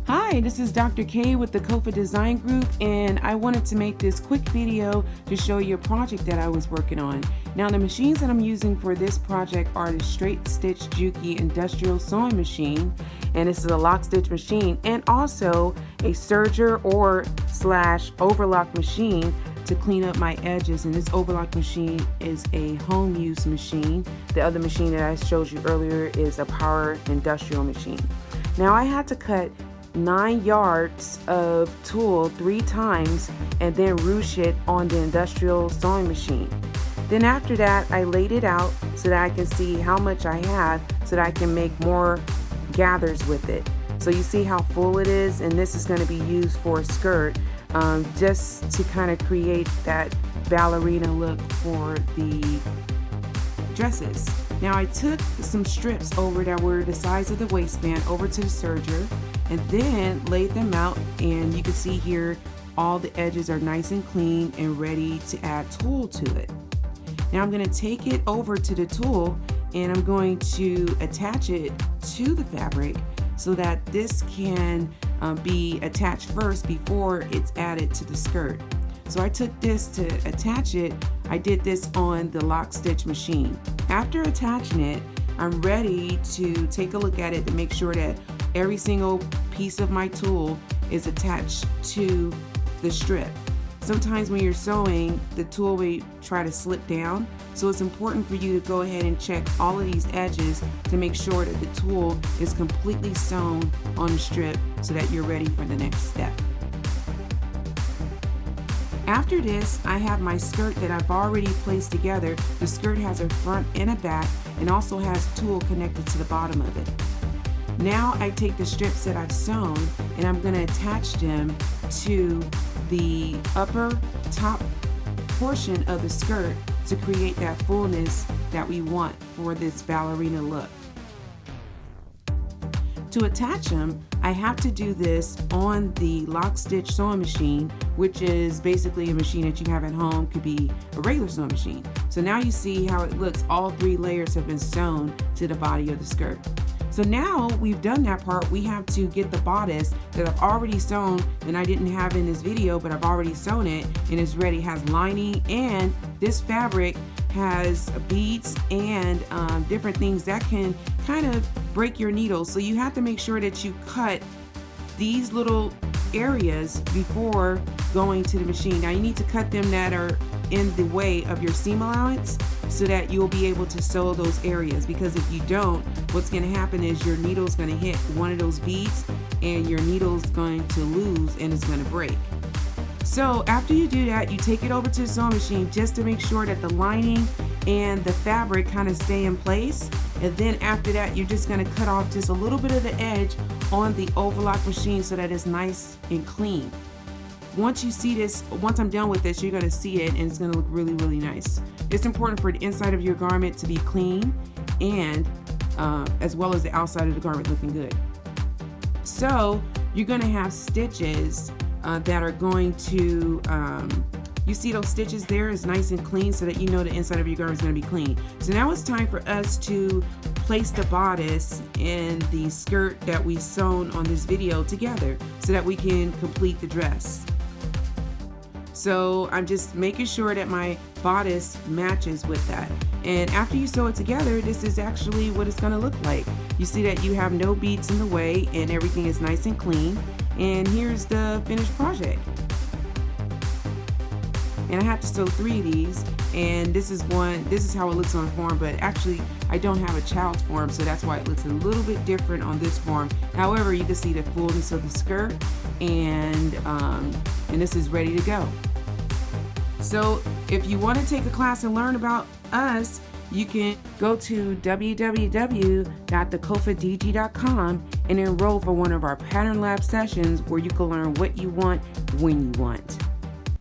Hi, this is Dr. K with the Kofa Design Group, and I wanted to make this quick video to show you a project that I was working on. Now, the machines that I'm using for this project are the Straight Stitch Juki Industrial Sewing Machine, and this is a lock stitch machine, and also a serger or slash overlock machine to clean up my edges. And this overlock machine is a home use machine. The other machine that I showed you earlier is a power industrial machine. Now, I had to cut 9 yards of tulle 3 times and then ruche it on the industrial sewing machine. Then after that, I laid it out so that I can see how much I have so that I can make more gathers with it. So you see how full it is, and this is going to be used for a skirt, just to kind of create that ballerina look for the dresses. Now I took some strips over that were the size of the waistband over to the serger and then laid them out, and you can see here all the edges are nice and clean and ready to add tulle to it. Now I'm going to take it over to the tulle and I'm going to attach it to the fabric so that this can be attached first before it's added to the skirt. So I took this to attach it. I did this on the lock stitch machine. After attaching it, I'm ready to take a look at it to make sure that every single piece of my tulle is attached to the strip. Sometimes when you're sewing, the tulle will try to slip down, so it's important for you to go ahead and check all of these edges to make sure that the tulle is completely sewn on the strip so that you're ready for the next step. After this, I have my skirt that I've already placed together. The skirt has a front and a back and also has tulle connected to the bottom of it. Now I take the strips that I've sewn and I'm going to attach them to the upper top portion of the skirt to create that fullness that we want for this ballerina look. To attach them, I have to do this on the lock stitch sewing machine, which is basically a machine that you have at home. Could be a regular sewing machine. So now you see how it looks. All 3 layers have been sewn to the body of the skirt. So now we've done that part, we have to get the bodice that I've already sewn and I didn't have in this video, but I've already sewn it and it's ready. It has lining, and this fabric has beads and different things that can kind of break your needle. So you have to make sure that you cut these little areas before going to the machine. Now you need to cut them that are in the way of your seam allowance so that you'll be able to sew those areas, because if you don't, what's going to happen is your needle is going to hit one of those beads and your needle is going to lose and it's going to break. So after you do that, you take it over to the sewing machine just to make sure that the lining and the fabric kind of stay in place, and then after that you're just going to cut off just a little bit of the edge on the overlock machine so that it's nice and clean. Once you see this, once I'm done with this, you're going to see it and it's going to look really, really nice. It's important for the inside of your garment to be clean and as well as the outside of the garment looking good. So you're going to have stitches that are going to, you see those stitches there is nice and clean so that you know the inside of your garment is going to be clean. So now it's time for us to place the bodice and the skirt that we sewn on this video together so that we can complete the dress. So I'm just making sure that my bodice matches with that. And after you sew it together, this is actually what it's going to look like. You see that you have no beads in the way and everything is nice and clean. And here's the finished project. And I have to sew 3 of these, and this is how it looks on form, but actually I don't have a child's form, so that's why it looks a little bit different on this form. However, you can see the fullness of the skirt, and this is ready to go. So if you want to take a class and learn about us, you can go to www.thekofadg.com and enroll for one of our Pattern Lab sessions where you can learn what you want when you want.